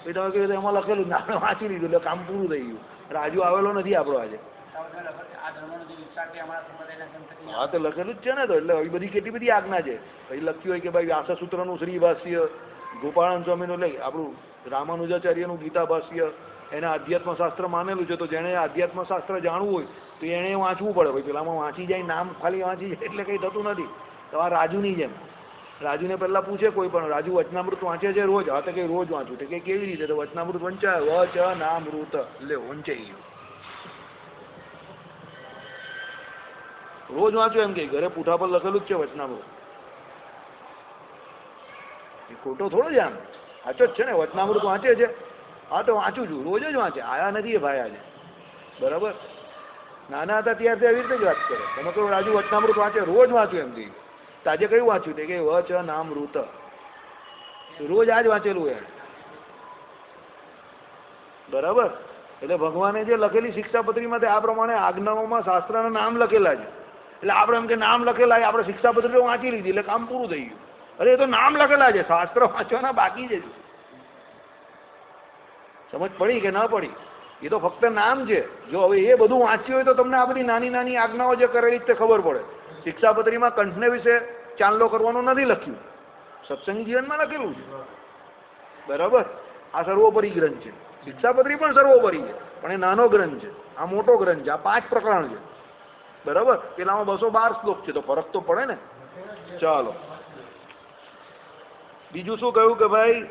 પછી તમે કહ્યું એમાં લખેલું ને આપણે વાંચી લીધું એટલે કામ પૂરું થઈ ગયું. રાજુ આવેલો નથી આપણો આજે. હા તો લખેલું જ છે ને. તો એટલે આવી બધી કેટલી બધી આજ્ઞા છે. પછી લખ્યું હોય કે ભાઈ વ્યાસસૂત્રનું શ્રી ભાષ્ય, ગોપાળાનંદ સ્વામીનું એટલે આપણું રામાનુજાચાર્યનું ગીતા ભાષ્ય, એના અધ્યાત્મ શાસ્ત્ર માનેલું છે. તો જેણે અધ્યાત્મ શાસ્ત્ર જાણવું હોય તો એણે વાંચવું પડે. ભાઈ પેલામાં વાંચી જાય, નામ ખાલી વાંચી જાય એટલે કંઈ થતું નથી. તમારા રાજુની જેમ રાજુને પહેલાં પૂછે કોઈ પણ, રાજુ વચનામૃત વાંચે છે રોજ? હા તો કંઈ રોજ વાંચું. તો કે કેવી રીતે? તો વચનામૃત વંચાય, વચનામૃત એટલે વંચાઈ ગયું. રોજ વાંચો એમ કે ઘરે પૂઠા પર લખેલું જ છે વચનામૃત. એ ખોટો થોડો છે, આમ સાચો જ છે ને. વચનામૃત વાંચે છે? હા તો વાંચું છું, રોજ જ વાંચે. આયા નથી એ ભાઈ આજે. બરાબર? નાના હતા ત્યારથી આવી રીતે જ વાત કરે. તમે કહો રાજુ વચનામૃત વાંચે? રોજ વાંચું એમ કહી. તો આજે કયું વાંચ્યું? તે કે વચનામૃત રોજ આજ વાંચેલું એમ. બરાબર? એટલે ભગવાને જે લખેલી શિક્ષાપત્રીમાં તે આ પ્રમાણે આજ્ઞાઓમાં શાસ્ત્રના નામ લખેલા છે. એટલે આપણે એમ કે નામ લખેલા છે, આપણે શિક્ષાપત્રી વાંચી લીધી એટલે કામ પૂરું થઈ ગયું. અરે એ તો નામ લખેલા છે, શાસ્ત્ર વાંચવાના બાકી છે. સમજ પડી કે ના પડી? એ તો ફક્ત નામ છે. જો હવે એ બધું વાંચ્યું હોય તો તમને આ બધી નાની નાની આજ્ઞાઓ જે કરેલી તે ખબર પડે. શિક્ષાપત્રીમાં કંઠને વિશે ચાંદલો કરવાનો નથી લખ્યું, સત્સંગ જીવનમાં લખેલું છે. બરાબર? આ સર્વોપરી ગ્રંથ છે. શિક્ષાપત્રી પણ સર્વોપરી છે, પણ એ નાનો ગ્રંથ છે, આ મોટો ગ્રંથ છે. આ 5 પ્રકરણ છે. બરાબર? પેલામાં 212 શ્લોક છે, તો ફરક તો પડે ને. ચાલો, બીજું શું કહ્યું કે ભાઈ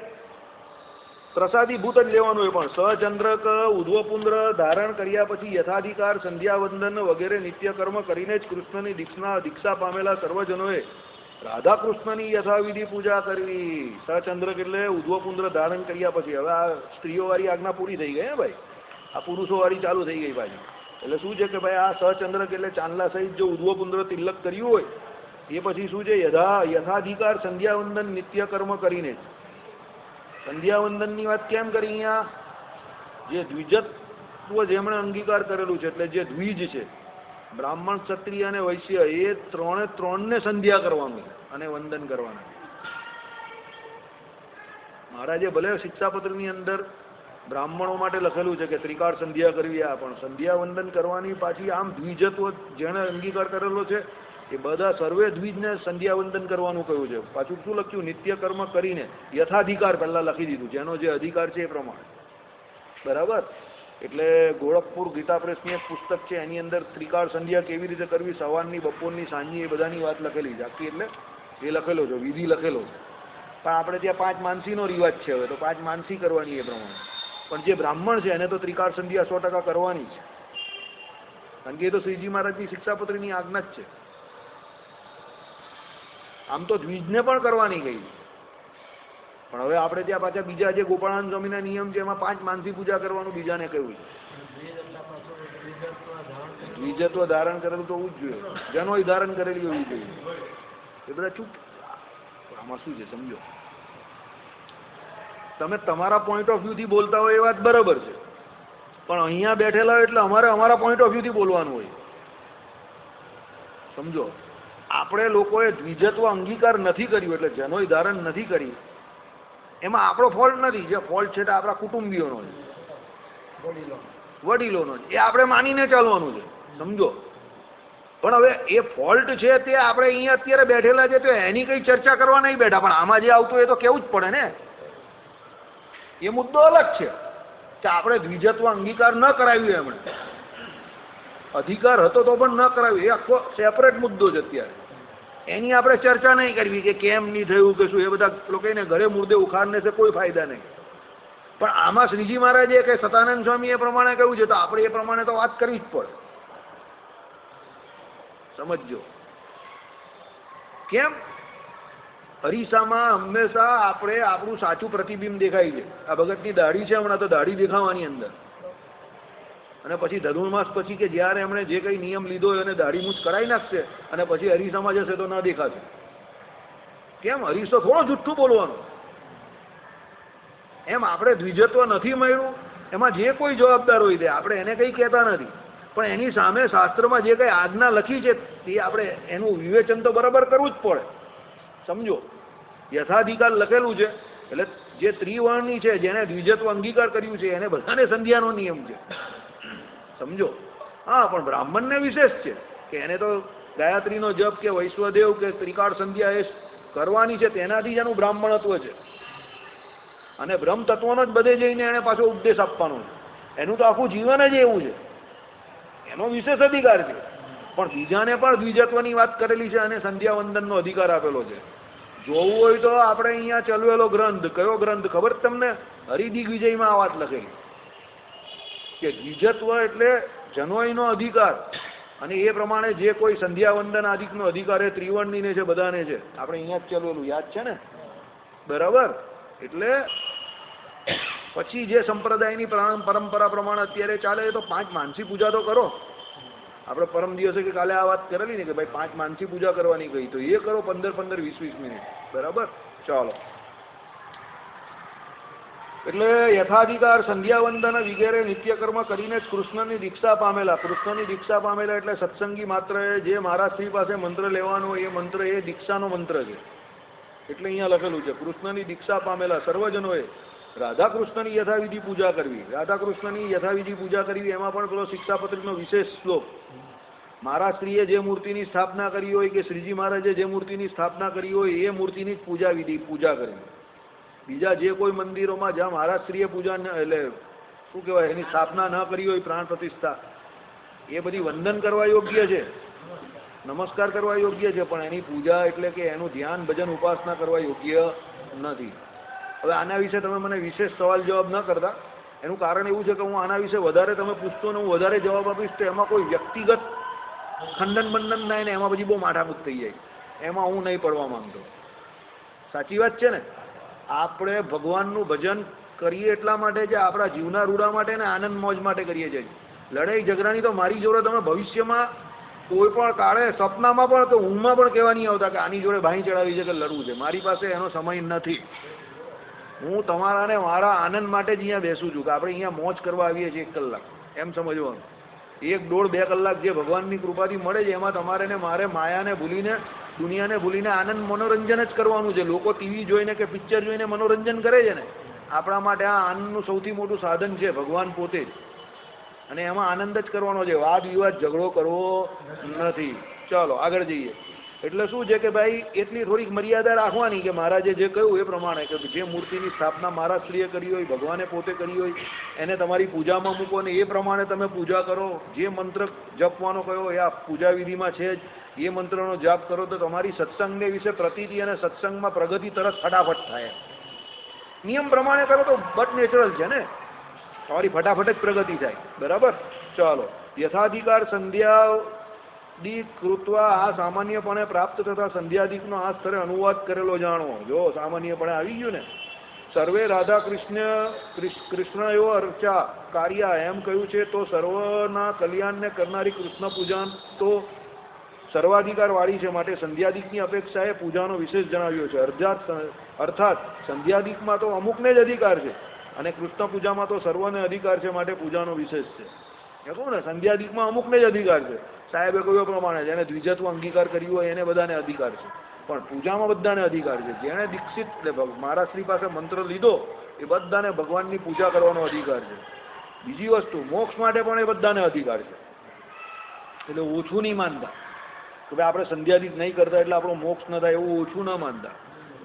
પ્રસાદીભૂત જ લેવાનું હોય, પણ સચંદ્રક ઉધ્વપુંદ્ર ધારણ કર્યા પછી યથાધિકાર સંધ્યાવંદન વગેરે નિત્ય કર્મ કરીને જ કૃષ્ણની દીક્ષા પામેલા સર્વજનોએ રાધા કૃષ્ણની યથાવિધિ પૂજા કરવી. સચંદ્રક એટલે ઉધ્વપુંદ્ર ધારણ કર્યા પછી. હવે આ સ્ત્રીઓ વાળી આજ્ઞા પૂરી થઈ ગઈ હે ભાઈ, આ પુરુષો વાળી ચાલુ થઈ ગઈ પાછી. એટલે શું છે કે ભાઈ આ સચંદ્રક એટલે ચાંદલા સહિત જો ઉર્ધ્વપુંદ્ર તિલક કર્યું હોય એ પછી શું છે યથાધિકાર સંધ્યાવંદન નિત્ય કર્મ કરીને સંધ્યાવંદનની વાત કેમ કરી અહીંયા જે દ્વિજત્વ જેમણે અંગીકાર કરેલું છે એટલે જે દ્વિજ છે બ્રાહ્મણ ક્ષત્રિય અને વૈશ્ય એ ત્રણને સંધ્યા કરવાનું અને વંદન કરવાના. મહારાજે ભલે શિક્ષાપત્રની અંદર બ્રાહ્મણો માટે લખેલું છે કે ત્રિકાળ સંધ્યા કરવી, આ પણ સંધ્યા વંદન કરવાની પાછી આમ દ્વિજત્વ જેણે અંગીકાર કરેલો છે એ બધા સર્વે દ્વિજને સંધ્યા વંદન કરવાનું કહ્યું છે. પાછું શું લખ્યું? નિત્ય કર્મ કરીને યથાધિકાર પહેલા લખી દીધું, જેનો જે અધિકાર છે એ પ્રમાણે. બરાબર. એટલે ગોરખપુર ગીતા પ્રેસની એક પુસ્તક છે એની અંદર ત્રિકાળ સંધ્યા કેવી રીતે કરવી, સવારની, બપોરની, સાંજની, એ બધાની વાત લખેલી છે આખી. એટલે એ લખેલો છે, વિધિ લખેલો છે. પણ આપણે ત્યાં 5 માનસીનો રિવાજ છે, હવે તો 5 માનસી કરવાની એ પ્રમાણે. પણ જે બ્રાહ્મણ છે એને તો ત્રિકાળ સંધ્યા 100% કરવાની છે, કારણ કે એ તો શ્રીજી મહારાજની શિક્ષાપત્રીની આજ્ઞા જ છે. આમ તો દ્વિજને પણ કરવાની ગઈ, પણ હવે આપણે ત્યાં પાછા બીજા જે ગોપાળાનંદ સ્વામીના નિયમ છે એમાં 5 માનસી પૂજા કરવાનું બીજાને કહ્યું છે. દ્વિજત્વ ધારણ કરેલું તો હોવું જ જોઈએ, જનોય ધારણ કરેલી હોવી જોઈએ. એ બધા ચૂપ. આમાં શું છે સમજો, તમે તમારા પોઈન્ટ ઓફ વ્યૂથી બોલતા હોય એ વાત બરાબર છે, પણ અહીંયા બેઠેલા હોય એટલે અમારે અમારા પોઈન્ટ ઓફ વ્યૂથી બોલવાનું હોય. સમજો, આપણે લોકોએ દ્વિજત્વ અંગીકાર નથી કર્યું એટલે જનોય ધારણ નથી કરી, એમાં આપણો ફોલ્ટ નથી. જે ફોલ્ટ છે તે આપણા કુટુંબીઓનો છે, વડીલોનો છે, એ આપણે માનીને ચાલવાનું છે. સમજો, પણ હવે એ ફોલ્ટ છે તે આપણે અહીંયા અત્યારે બેઠેલા છે તો એની કઈ ચર્ચા કરવા નહીં બેઠા, પણ આમાં જે આવતું એ તો કેવું જ પડે ને. એ મુદ્દો અલગ છે કે આપણે દ્વિજત્વ અંગીકાર ન કરાવ્યું, એમણે અધિકાર હતો તો પણ ન કરાવ્યું, એ આખો સેપરેટ મુદ્દો છે. અત્યારે એની આપણે ચર્ચા નહીં કરવી કે કેમ નહીં થયું કે શું, એ બધા લોકોને ઘરે મુર્દે ઉખાડને છે કોઈ ફાયદા નહીં. પણ આમાં શ્રીજી મહારાજે કે સતાનંદ સ્વામી એ પ્રમાણે કહ્યું છે તો આપણે એ પ્રમાણે તો વાત કરવી જ પડે. સમજો કેમ? અરીસામાં હંમેશા આપણે આપણું સાચું પ્રતિબિંબ દેખાય છે. આ ભગતની દાઢી છે હમણાં, તો દાઢી દેખાવાની અંદર, અને પછી ધનુર્માસ પછી કે જ્યારે એમણે જે કંઈ નિયમ લીધો હોય એને દાઢી મૂછ કરાવી નાખશે અને પછી અરીસામાં જશે તો ના દેખાશે. કેમ? અરીસો થોડો જુઠ્ઠું બોલવાનું. એમ આપણે દ્વિજત્વ નથી મળ્યું એમાં જે કોઈ જવાબદાર હોય તે આપણે એને કંઈ કહેતા નથી, પણ એની સામે શાસ્ત્રમાં જે કંઈ આજ્ઞા લખી છે તે આપણે એનું વિવેચન તો બરાબર કરવું જ પડે. સમજો, યથાધિકાર લખેલું છે એટલે જે ત્રિવર્ણની છે, જેને દ્વિજત્વ અંગીકાર કર્યું છે એને બધાને સંધ્યાનો નિયમ છે. સમજો. હા, પણ બ્રાહ્મણને વિશેષ છે કે એને તો ગાયત્રીનો જપ કે વૈશ્વદેવ કે ત્રિકાળ સંધ્યા એ કરવાની છે, તેનાથી જ એનું બ્રાહ્મણત્વ છે. અને બ્રહ્મ તત્વનો જ બધે જઈને એને પાછો ઉપદેશ આપવાનો છે. એનું તો આખું જીવન જ એવું છે, એનો વિશેષ અધિકાર છે. પણ બીજાને પણ દ્વિજત્વની વાત કરેલી છે અને સંધ્યા વંદનનો અધિકાર આપેલો છે. જોવું હોય તો આપણે અહીંયા ચલવેલો ગ્રંથ, કયો ગ્રંથ ખબર તમને? હરિદિગ્વિજયમાં આ વાત લખેલી કે દ્વિજત્વ એટલે જનોયનો અધિકાર, અને એ પ્રમાણે જે કોઈ સંધ્યા વંદન આદિકનો અધિકાર એ ત્રિવર્ણીને છે, બધાને છે. આપણે અહીંયા જ ચલવેલું યાદ છે ને? બરાબર. એટલે પછી જે સંપ્રદાયની પરંપરા પ્રમાણે અત્યારે ચાલે તો 5 માનસી પૂજા તો કરો. આપણે પરમ દિવસે કે કાલે આ વાત કરેલી ને કે ભાઈ 5 માનસી પૂજા કરવાની કહી, તો એ કરો 15-15, 20-20 મિનિટ. બરાબર. ચાલો. એટલે યથાધિકાર સંધ્યાવંદન વગેરે નિત્યકર્મ કરીને જ કૃષ્ણની દીક્ષા પામેલા. કૃષ્ણની દીક્ષા પામેલા એટલે સત્સંગી માત્ર જે મહારાજ શ્રી પાસે મંત્ર લેવાનો એ મંત્ર એ દીક્ષાનો મંત્ર છે. એટલે અહીંયા લખેલું છે કૃષ્ણની દીક્ષા પામેલા સર્વજનોએ રાધાકૃષ્ણની યથાવિધિ પૂજા કરવી. રાધાકૃષ્ણની યથાવિધિ પૂજા કરવી એમાં પણ પેલો શિક્ષાપત્રીનો વિશેષ શ્લોક. મહારાજશ્રીએ જે મૂર્તિની સ્થાપના કરી હોય કે શ્રીજી મહારાજે જે મૂર્તિની સ્થાપના કરી હોય એ મૂર્તિની જ પૂજા કરવી. બીજા જે કોઈ મંદિરોમાં જ્યાં મહારાજશ્રીએ પૂજા એટલે શું કહેવાય એની સ્થાપના ન કરી હોય, પ્રાણ પ્રતિષ્ઠા, એ બધી વંદન કરવા યોગ્ય છે, નમસ્કાર કરવા યોગ્ય છે, પણ એની પૂજા એટલે કે એનું ધ્યાન ભજન ઉપાસના કરવા યોગ્ય નથી. હવે આના વિશે તમે મને વિશેષ સવાલ જવાબ ન કરતા. એનું કારણ એવું છે કે હું આના વિશે વધારે તમે પૂછતો ને હું વધારે જવાબ આપીશ તો એમાં કોઈ વ્યક્તિગત ખંડન બંધન થાય ને એમાં પછી બહુ માથાકૂટ થઈ જાય. એમાં હું નહીં પડવા માંગતો. સાચી વાત છે ને? આપણે ભગવાનનું ભજન કરીએ એટલા માટે છે, આપણા જીવના રૂડા માટે ને આનંદ મોજ માટે કરીએ છીએ. લડાઈ ઝઘડાની તો મારી જોડે તમે ભવિષ્યમાં કોઈ પણ કાળે સપનામાં પણ કે ઊંઘમાં પણ કહેવા નહીં આવતા કે આની જોડે ભાઈ ચડાવી છે કે લડવું છે. મારી પાસે એનો સમય નથી. હું તમારાને મારા આનંદ માટે જ અહીંયા બેસું છું કે આપણે અહીંયા મોજ કરવા આવીએ છીએ 1 કલાક, એમ સમજવાનું. 1, 1.5, 2 કલાક જે ભગવાનની કૃપાથી મળે છે એમાં તમારે ને મારે માયાને ભૂલીને, દુનિયાને ભૂલીને આનંદ મનોરંજન જ કરવાનું છે. લોકો ટીવી જોઈને કે પિક્ચર જોઈને મનોરંજન કરે છે ને, આપણા માટે આ આનંદનું સૌથી મોટું સાધન છે ભગવાન પોતે જ, અને એમાં આનંદ જ કરવાનો છે. વાદ વિવાદ ઝઘડો કરવો નથી. ચાલો આગળ જઈએ. એટલે શું છે કે ભાઈ એટલી થોડીક મર્યાદા રાખવાની કે મહારાજે જે કહ્યું એ પ્રમાણે કે જે મૂર્તિની સ્થાપના મહારાજશ્રીએ કરી હોય, ભગવાને પોતે કરી હોય, એને તમારી પૂજામાં મૂકો ને એ પ્રમાણે તમે પૂજા કરો. જે મંત્ર જપવાનો કયો એ આ પૂજા વિધિમાં છે જ, એ મંત્રનો જાપ કરો તો તમારી સત્સંગને વિશે પ્રતીતિ અને સત્સંગમાં પ્રગતિ તરત ફટાફટ થાય. નિયમ પ્રમાણે કરો તો બટ નેચરલ છે ને, તમારી ફટાફટ જ પ્રગતિ થાય. બરાબર. ચાલો. યથાધિકાર સંધ્યા દીક કૃત્વા, આ સામાન્યપણે પ્રાપ્ત થતા સંધ્યાદીકનો આ સ્તરે અનુવાદ કરેલો જાણવો. જો સામાન્યપણે આવી ગયું ને, સર્વે રાધા કૃષ્ણયો અર્ચા કાર્યા એમ કહ્યું છે તો સર્વના કલ્યાણને કરનારી કૃષ્ણ પૂજા તો સર્વાધિકાર વાળી છે, માટે સંધ્યાદીકની અપેક્ષાએ પૂજાનો વિશેષ જણાવ્યો છે. અર્થાત સંધ્યાદીકમાં તો અમુકને જ અધિકાર છે અને કૃષ્ણ પૂજામાં તો સર્વને અધિકાર છે, માટે પૂજાનો વિશેષ છે. એ કહું ને, સંધ્યાદીકમાં અમુકને જ અધિકાર છે. સાહેબે કહ્યું પ્રમાણે જેને દ્વિજત્વ અંગીકાર કર્યું હોય એને બધાને અધિકાર છે, પણ પૂજામાં બધાને અધિકાર છે. જેણે દીક્ષિત મહારાજશ્રી પાસે મંત્ર લીધો એ બધાને ભગવાનની પૂજા કરવાનો અધિકાર છે. બીજી વસ્તુ, મોક્ષ માટે પણ એ બધાને અધિકાર છે. એટલે ઓછું નહીં માનતા કે ભાઈ આપણે સંધ્યાદીક નહીં કરતા એટલે આપણો મોક્ષ ન થાય, એવું ઓછું ન માનતા.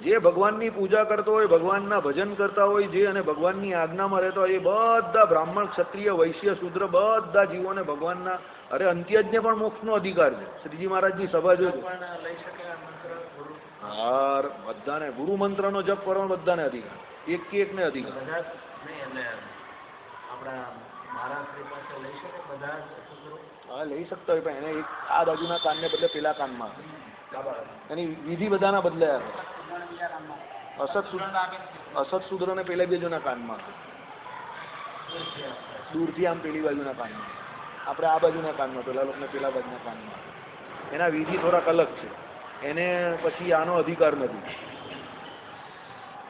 જે ભગવાનની પૂજા કરતો હોય, ભગવાનના ભજન કરતા હોય, જે અને ભગવાનની આજ્ઞામાં રહેતા હોય, એ બધા બ્રાહ્મણ, ક્ષત્રિય, વૈશ્ય, શૂદ્ર બધા જીવોને ભગવાનના અંત્યજને પણ મોક્ષનો અધિકાર છે. શ્રીજી મહારાજની સભા જોજો. હા, બધાને ગુરુ મંત્રનો જપ કરવાનો બધાને અધિકાર, એકને અધિકાર. હા, લઈ શકતા હોય, પણ એને આ બાજુના કાનને બદલે પેલા કાનમાં, એની વિધિ બધાના બદલે અસત શૂદ્રને પેલા બાજુના કાનમાં, દૂરથી આમ પેલી બાજુના કાનમાં, આપણે આ બાજુના કાનમાં, પેલા લોકોને પેલા બાજુના કાનમાં. એના વિધિ થોડાક અલગ છે. એને પછી આનો અધિકાર નથી,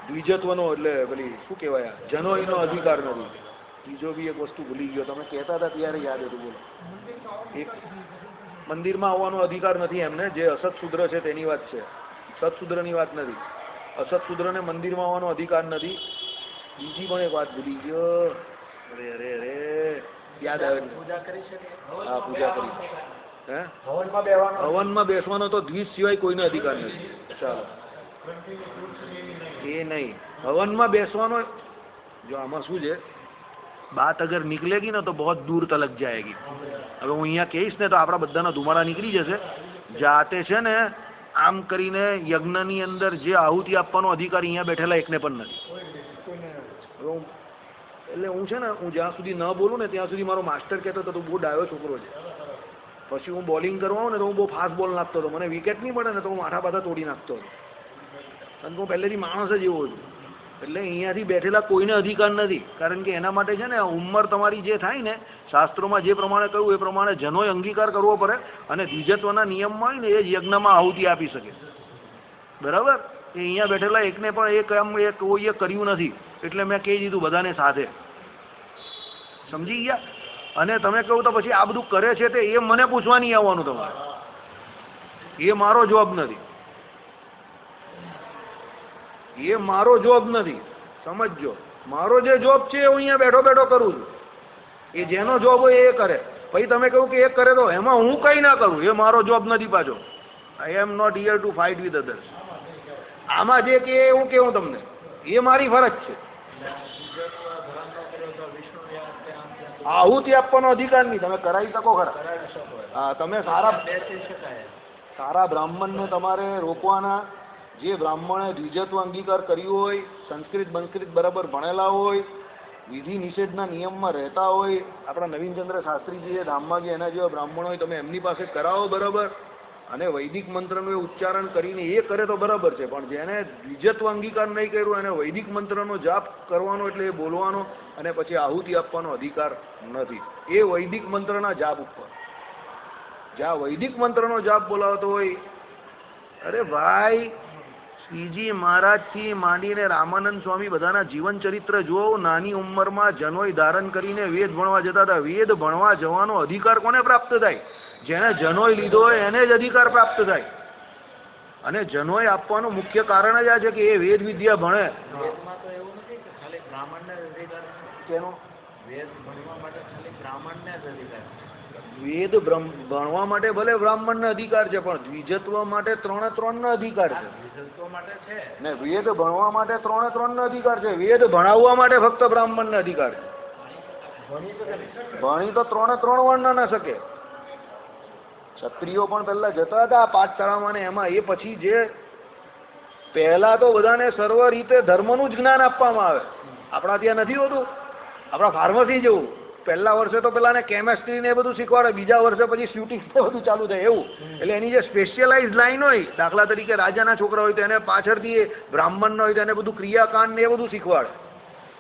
દ્વિજત્વનો, એટલે પેલી શું કહેવાય, જનોઈનો અધિકાર નથી. બીજો બી એક વસ્તુ ભૂલી ગયો, તમે કહેતા હતા ત્યારે યાદ હતું. બોલો. એક મંદિરમાં આવવાનો અધિકાર નથી એમને, જે અસત શૂદ્ર છે તેની વાત છે, સત્શૂદ્રની વાત નથી. અસત શૂદ્રને મંદિરમાં આવવાનો અધિકાર નથી. બીજી પણ એક વાત ભૂલી ગયો. અરે યાદ આવે. હા, પૂજા કરી. હે, હવનમાં બેસવાનો તો દ્વિજ સિવાય કોઈને અધિકાર નથી. ચાલો, એ નહીં. હવનમાં બેસવાનો, જો આમાં શું છે, बात अगर निकलेगी ना तो बहुत दूर तलक जाएगी. હવે હું અહીંયા કહીશ ને તો આપણા બધાના ધુમાડા નીકળી જશે. જાતે છે ને આમ કરીને યજ્ઞની અંદર જે આહુતિ આપવાનો અધિકાર અહીંયા બેઠેલા એકને પણ નથી. એટલે હું છે ને, હું જ્યાં સુધી ન બોલું ને ત્યાં સુધી મારો માસ્ટર કહેતો હતો તું બહુ ડાયો છોકરો છે. પછી હું બોલિંગ કરવા આવું ને તો હું બહુ ફાસ્ટ બોલ નાખતો હતો. મને વિકેટ નહીં પડે ને તો હું માથા પાથા તોડી નાખતો હતો. અને હું પહેલેથી માણસ જ એવો છું. એટલે અહીંયાથી બેઠેલા કોઈને અધિકાર નથી, કારણ કે એના માટે છે ને ઉંમર તમારી જે થાય ને, શાસ્ત્રોમાં જે પ્રમાણે કહ્યું એ પ્રમાણે જનોય અંગીકાર કરવો પડે, અને દ્વિજત્વના નિયમમાં હોય ને એ જ યજ્ઞમાં આહુતિ આપી શકે. બરાબર. એ અહીંયા બેઠેલા એકને પણ એ કામ એ કોઈએ કર્યું નથી, એટલે મેં કહી દીધું બધાને સાથે. સમજી ગયા? અને તમે કહું તો પછી આ બધું કરે છે તે એ મને પૂછવા નહીં આવવાનું તમારે, એ મારો જોબ નથી. એ મારો જોબ નથી, સમજજો. મારો જે જોબ છે હું અહીંયા બેઠો બેઠો કરું છું. એ જેનો જોબ હોય એ કરે. પછી તમે કહું કે એ કરે તો એમાં હું કંઈ ના કરું, એ મારો જોબ નથી પાછો. I am not here to fight with others. આમાં જે કે હું કેવું તમને, એ મારી ફરજ છે. આહુતિ આપવાનો અધિકાર નહીં, તમે કરાવી શકો ખરા. હા, તમે સારા બ્રાહ્મણને તમારે રોકવાના. જે બ્રાહ્મણે દ્વિજત્વ અંગીકાર કર્યું હોય, સંસ્કૃત બંસ્કૃત બરાબર ભણેલા હોય, વિધિ નિષેધના નિયમમાં રહેતા હોય, આપણા નવીનચંદ્ર શાસ્ત્રીજી ધામમાં ગયા એના જેવા બ્રાહ્મણો હોય, તમે એમની પાસે કરાવો. બરાબર. અને વૈદિક મંત્રનું એ ઉચ્ચારણ કરીને એ કરે તો બરાબર છે, પણ જેને દ્વિજત્વ અંગીકાર નહીં કર્યો એને વૈદિક મંત્રનો જાપ કરવાનો એટલે એ બોલવાનો અને પછી આહુતિ આપવાનો અધિકાર નથી. એ વૈદિક મંત્રના જાપ ઉપર જ્યાં વૈદિક મંત્રનો જાપ બોલાવતો હોય, અરે ભાઈ શ્રીજી મહારાજથી માંડીને રામાનંદ સ્વામી બધાના જીવન ચરિત્ર જુઓ. નાની ઉંમરમાં જનોય ધારણ કરીને વેદ ભણવા જતા હતા. વેદ ભણવા જવાનો અધિકાર કોને પ્રાપ્ત થાય? જેને જનોય લીધો હોય એને જ અધિકાર પ્રાપ્ત થાય. અને જનોય આપવાનું મુખ્ય કારણ જ આ છે કે એ વેદ વિદ્યા ભણે. વેદ ભણવા માટે ભલે બ્રાહ્મણને અધિકાર છે, પણ દ્વિજત્વ માટે 3 અધિકાર છે ને. વેદ ભણવા માટે 3 અધિકાર છે. વેદ ભણાવવા માટે ફક્ત બ્રાહ્મણને અધિકાર છે. ભણી તો 3 વર્ણ ના શકે. ક્ષત્રિયો પણ પહેલા જતા હતા પાઠશાળામાં ને એમાં. એ પછી જે પહેલા તો બધાને સર્વ રીતે ધર્મનું જ જ્ઞાન આપવામાં આવે. આપણા ત્યાં નથી હોતું. આપણા ફાર્મસી જેવું પહેલા વર્ષે તો પેલાને કેમેસ્ટ્રી ને એ બધું શીખવાડે, બીજા વર્ષે પછી શૂટિંગ ને બધું ચાલુ થાય એવું. એટલે એની જે સ્પેશિયલાઇઝ લાઈન હોય, દાખલા તરીકે રાજાના છોકરા હોય તો એને પાછળથી બ્રાહ્મણનો હોય તો એને બધું ક્રિયાકાંડ ને એ બધું શીખવાડે.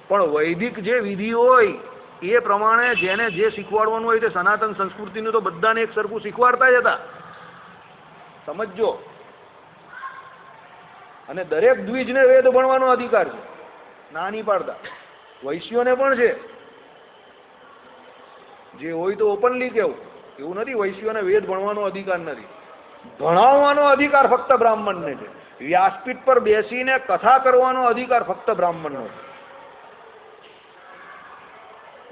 પણ વૈદિક જે વિધિ હોય એ પ્રમાણે જેને જે શીખવાડવાનું હોય તે સનાતન સંસ્કૃતિનું તો બધાને એક સરખું શીખવાડતા જ હતા. સમજો. અને દરેક દ્વિજને વેદ ભણવાનો અધિકાર છે, નાની પાડતા. વૈશ્યોને પણ છે. જે હોય તો ઓપનલી કેવું, એવું નથી વૈશ્યોને વેદ ભણવાનો અધિકાર નથી. ભણાવવાનો અધિકાર ફક્ત બ્રાહ્મણને છે. વ્યાસપીઠ પર બેસીને કથા કરવાનો અધિકાર ફક્ત બ્રાહ્મણનો છે.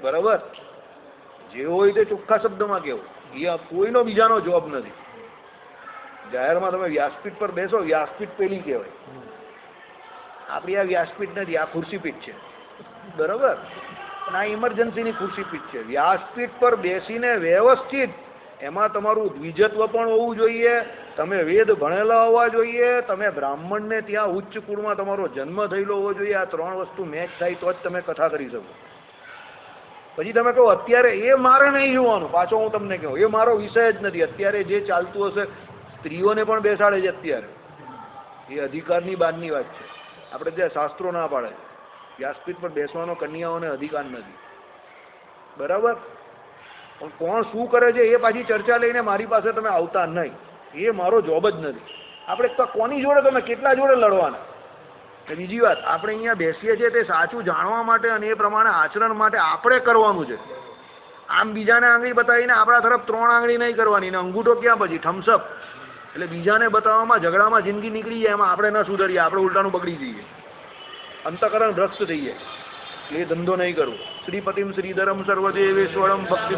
બરાબર? જે હોય તે ચોખ્ખા શબ્દમાં કેવું. એ કોઈનો બીજાનો જોબ નથી. જાહેરમાં તમે વ્યાસપીઠ પર બેસો, વ્યાસપીઠ પેલી કહેવાય. આપણી આ વ્યાસપીઠ નથી, આ ખુરશીપીઠ છે. બરાબર? ના ઇમરજન્સીની ખુરશીપીઠ છે. વ્યાસપીઠ પર બેસીને વ્યવસ્થિત એમાં તમારું દ્વિજત્વ પણ હોવું જોઈએ, તમે વેદ ભણેલા હોવા જોઈએ, તમે બ્રાહ્મણને ત્યાં ઉચ્ચ કુળમાં તમારો જન્મ થયેલો હોવો જોઈએ. આ 3 વસ્તુ મેચ થાય તો જ તમે કથા કરી શકો. પછી તમે કહો અત્યારે એ મારે નહીં જોવાનું, પાછો હું તમને કહું એ મારો વિષય જ નથી. અત્યારે જે ચાલતું હશે, સ્ત્રીઓને પણ બેસાડે છે અત્યારે. એ અધિકારની બહારની વાત છે. આપણે ત્યાં શાસ્ત્રો ના પાડે વ્યાસપીઠ પર બેસવાનો કન્યાઓને અધિકાર નથી. બરાબર? પણ કોણ શું કરે છે એ પાછી ચર્ચા લઈને મારી પાસે તમે આવતા નહીં. એ મારો જોબ જ નથી. આપણે કોની જોડે, તમે કેટલા જોડે લડવાના. બીજી વાત, આપણે અહીંયા બેસીએ છીએ તે સાચું જાણવા માટે અને એ પ્રમાણે આચરણ માટે આપણે કરવાનું છે. આમ બીજાને આંગળી બતાવીને આપણા તરફ 3 આંગળી નહીં કરવાની ને અંગૂઠો ક્યાં પછી થમ્સઅપ. એટલે બીજાને બતાવવામાં ઝઘડામાં જિંદગી નીકળી જાય, એમાં આપણે ન સુધરીએ, આપણે ઉલટાનું બગડી જઈએ, અંતકરણ ભ્રષ્ટ થઈ જાય. એ ધંધો નહીં કરવો. શ્રીપતિમ શ્રીધરમ સર્વદેવેશ્વરમ ભક્તિ